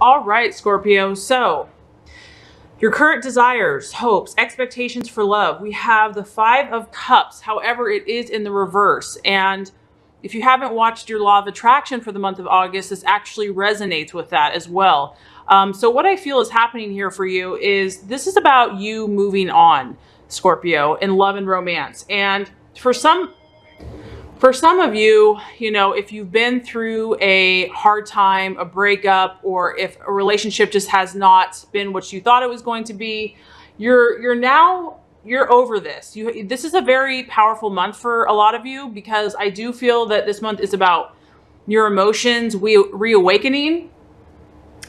All right, Scorpio. So your current desires, hopes, expectations for love. We have the Five of Cups. However, it is in the reverse. And if you haven't watched your Law of Attraction for the month of August, this actually resonates with that as well. So what I feel is happening here for you is this is about you moving on, Scorpio, in love and romance. And for some of you, if you've been through a hard time, a breakup, or if a relationship just has not been what you thought it was going to be, you're over this. This is a very powerful month for a lot of you, because I do feel that this month is about your emotions reawakening.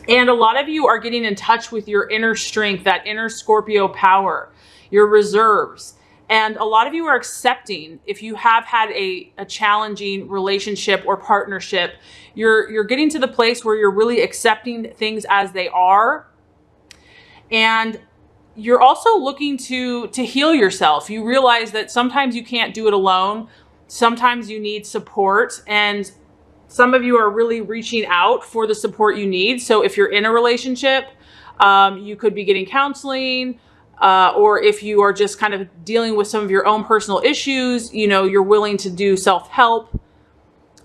And a lot of you are getting in touch with your inner strength, that inner Scorpio power, your reserves. And a lot of you are accepting, if you have had a challenging relationship or partnership, you're getting to the place where you're really accepting things as they are. And you're also looking to heal yourself. You realize that sometimes you can't do it alone. Sometimes you need support. And some of you are really reaching out for the support you need. So if you're in a relationship, you could be getting counseling. Or if you are just kind of dealing with some of your own personal issues, you're willing to do self-help.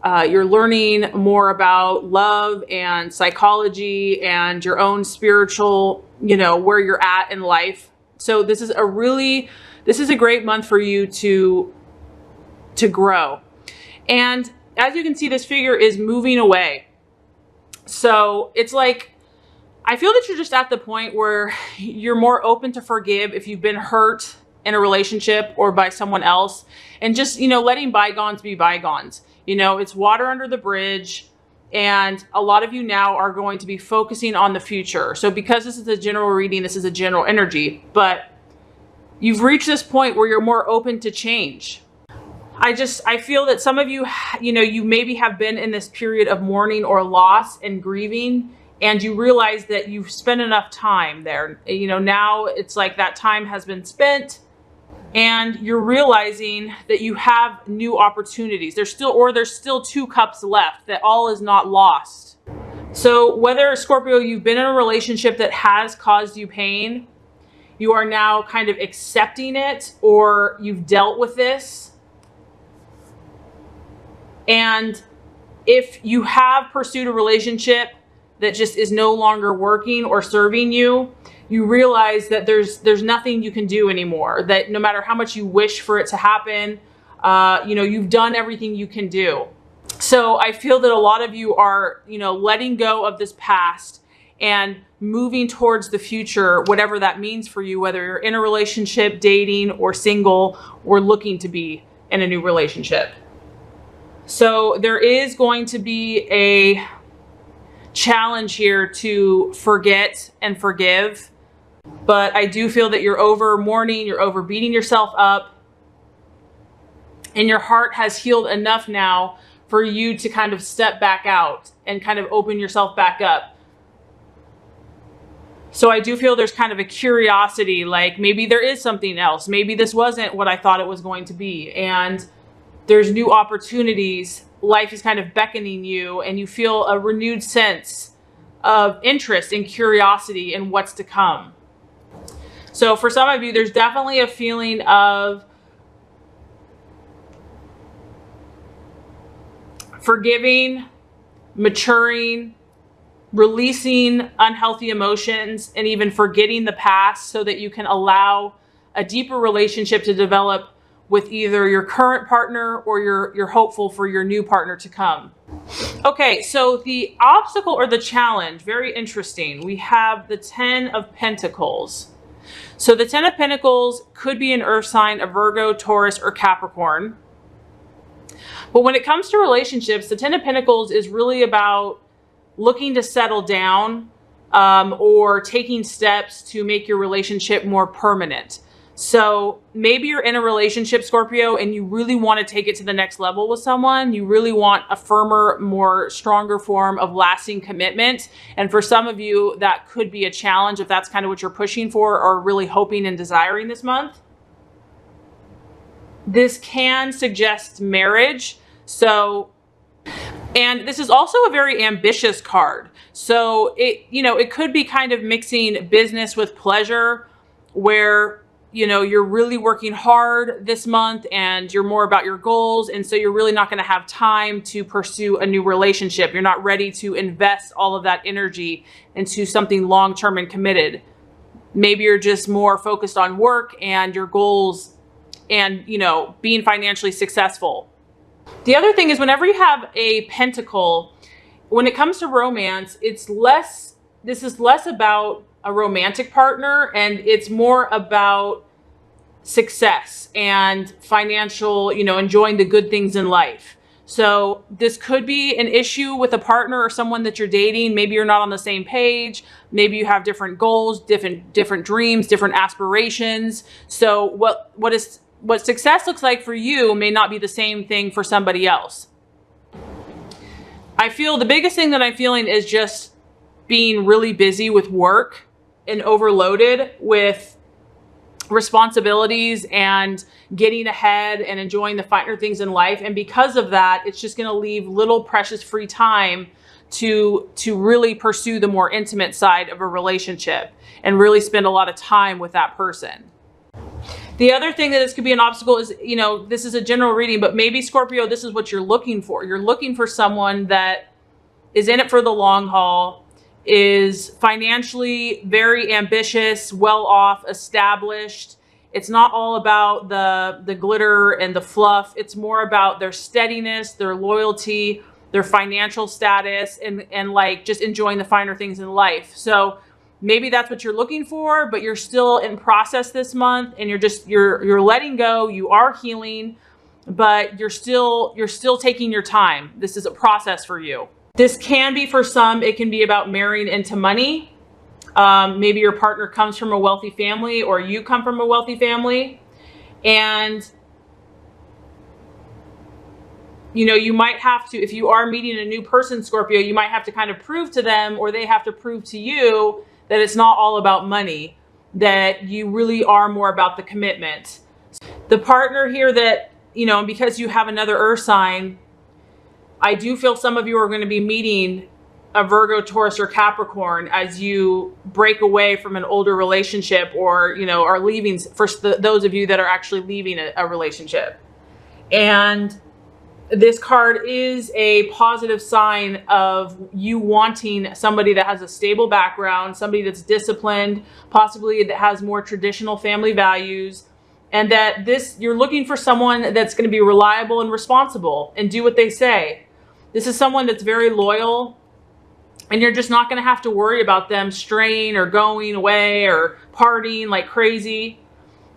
You're learning more about love and psychology and your own spiritual, where you're at in life. So this is a great month for you to grow. And as you can see, this figure is moving away. So it's like, I feel that you're just at the point where you're more open to forgive if you've been hurt in a relationship or by someone else, and just, letting bygones be bygones. It's water under the bridge, and a lot of you now are going to be focusing on the future. So because this is a general reading, this is a general energy, but you've reached this point where you're more open to change. I feel that some of you, you maybe have been in this period of mourning or loss and grieving, and you realize that you've spent enough time there. Now it's like that time has been spent, and you're realizing that you have new opportunities. There's still 2 cups left, that all is not lost. So whether, Scorpio, you've been in a relationship that has caused you pain, you are now kind of accepting it, or you've dealt with this. And if you have pursued a relationship that just is no longer working or serving you, you realize that there's nothing you can do anymore. That no matter how much you wish for it to happen, you've done everything you can do. So I feel that a lot of you are, letting go of this past and moving towards the future, whatever that means for you, whether you're in a relationship, dating, or single, or looking to be in a new relationship. So there is going to be a challenge here to forget and forgive, but I do feel that you're over mourning, you're over beating yourself up, and your heart has healed enough now for you to kind of step back out and kind of open yourself back up. So I do feel there's kind of a curiosity, like maybe there is something else. Maybe this wasn't what I thought it was going to be, and there's new opportunities. Life is kind of beckoning you, and you feel a renewed sense of interest and curiosity in what's to come. So for some of you, there's definitely a feeling of forgiving, maturing, releasing unhealthy emotions, and even forgetting the past so that you can allow a deeper relationship to develop with either your current partner or you're hopeful for your new partner to come. Okay, so the obstacle or the challenge, very interesting. We have the 10 of Pentacles. So the 10 of Pentacles could be an earth sign, a Virgo, Taurus, or Capricorn. But when it comes to relationships, the 10 of Pentacles is really about looking to settle down or taking steps to make your relationship more permanent. So maybe you're in a relationship, Scorpio, and you really want to take it to the next level with someone. You really want a firmer, more stronger form of lasting commitment. And for some of you, that could be a challenge if that's kind of what you're pushing for or really hoping and desiring this month. This can suggest marriage. And this is also a very ambitious card. So it could be kind of mixing business with pleasure, where you're really working hard this month and you're more about your goals. And so you're really not going to have time to pursue a new relationship. You're not ready to invest all of that energy into something long-term and committed. Maybe you're just more focused on work and your goals and, being financially successful. The other thing is, whenever you have a pentacle, when it comes to romance, this is less about a romantic partner, and it's more about success and financial, enjoying the good things in life. So this could be an issue with a partner or someone that you're dating. Maybe you're not on the same page. Maybe you have different goals, different dreams, different aspirations. So what success looks like for you may not be the same thing for somebody else. I feel the biggest thing that I'm feeling is just being really busy with work and overloaded with responsibilities and getting ahead and enjoying the finer things in life. And because of that, it's just going to leave little precious free time to really pursue the more intimate side of a relationship and really spend a lot of time with that person. The other thing that this could be an obstacle is, this is a general reading, but maybe Scorpio, this is what you're looking for. You're looking for someone that is in it for the long haul, is financially very ambitious, well off, established. It's not all about the glitter and the fluff. It's more about their steadiness, their loyalty, their financial status, and like just enjoying the finer things in life. So maybe that's what you're looking for, but you're still in process this month, and you're letting go. You are healing, but you're still taking your time. This is a process for you. This can be, for some, it can be about marrying into money. Maybe your partner comes from a wealthy family, or you come from a wealthy family. And, you might have to, if you are meeting a new person, Scorpio, you might have to kind of prove to them, or they have to prove to you, that it's not all about money, that you really are more about the commitment. The partner here that, because you have another earth sign, I do feel some of you are going to be meeting a Virgo, Taurus, or Capricorn as you break away from an older relationship, or, are leaving, for those of you that are actually leaving a relationship. And this card is a positive sign of you wanting somebody that has a stable background, somebody that's disciplined, possibly that has more traditional family values, and that you're looking for someone that's going to be reliable and responsible and do what they say. This is someone that's very loyal, and you're just not going to have to worry about them straying or going away or partying like crazy.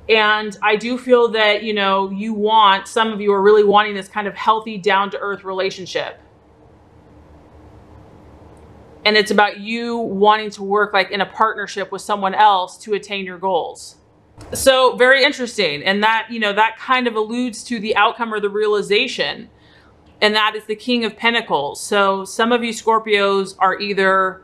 And I do feel that, some of you are really wanting this kind of healthy, down-to-earth relationship. And it's about you wanting to work like in a partnership with someone else to attain your goals. So very interesting. And that, that kind of alludes to the outcome or the realization. And that is the King of Pentacles. So some of you Scorpios are either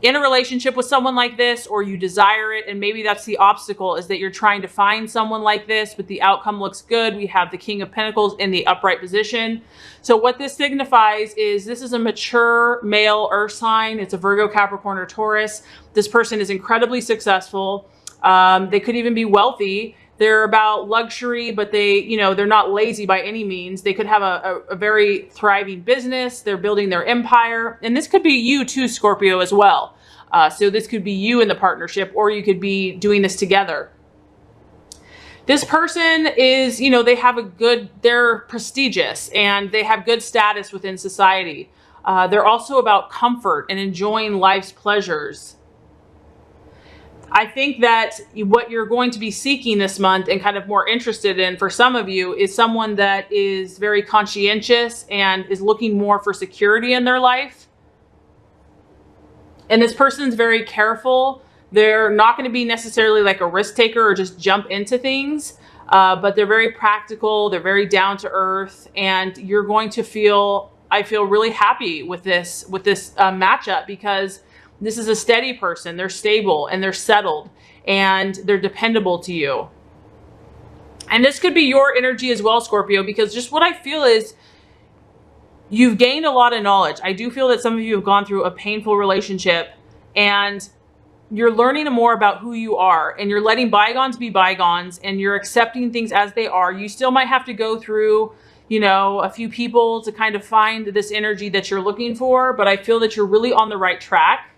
in a relationship with someone like this, or you desire it. And maybe that's the obstacle, is that you're trying to find someone like this, but the outcome looks good. We have the King of Pentacles in the upright position. So what this signifies is this is a mature male earth sign. It's a Virgo, Capricorn, or Taurus. This person is incredibly successful. They could even be wealthy. They're about luxury, but they're not lazy by any means. They could have a very thriving business. They're building their empire. And this could be you too, Scorpio, as well. So this could be you in the partnership, or you could be doing this together. This person is, they're prestigious, and they have good status within society. They're also about comfort and enjoying life's pleasures. I think that what you're going to be seeking this month and kind of more interested in for some of you is someone that is very conscientious and is looking more for security in their life. And this person's very careful. They're not going to be necessarily like a risk taker or just jump into things, but they're very practical. They're very down to earth, and you're going to I feel really happy with this matchup, because this is a steady person. They're stable and they're settled and they're dependable to you. And this could be your energy as well, Scorpio, because just what I feel is You've gained a lot of knowledge. I do feel that some of you have gone through a painful relationship, and you're learning more about who you are, and you're letting bygones be bygones, and you're accepting things as they are. You still might have to go through, you know, a few people to kind of find this energy that you're looking for, but I feel that you're really on the right track.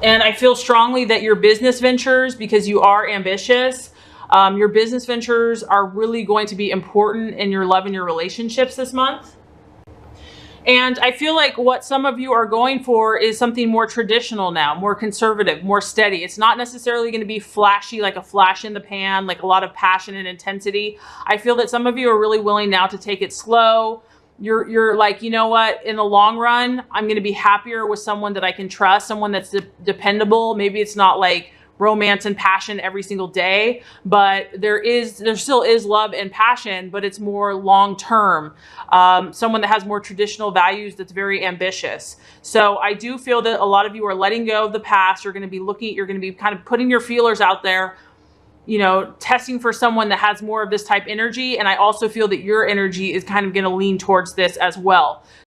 And I feel strongly that your business ventures, because you are ambitious, your business ventures are really going to be important in your love and your relationships this month. And I feel like what some of you are going for is something more traditional now, more conservative, more steady. It's not necessarily going to be flashy, like a flash in the pan, like a lot of passion and intensity. I feel that some of you are really willing now to take it slow. You're like, you know what, in the long run, I'm going to be happier with someone that I can trust, someone that's dependable. Maybe it's not like romance and passion every single day, but there still is love and passion, but it's more long-term. Someone that has more traditional values, that's very ambitious. So I do feel that a lot of you are letting go of the past. You're going to be kind of putting your feelers out there, you know, testing for someone that has more of this type energy. And I also feel that your energy is kind of going to lean towards this as well.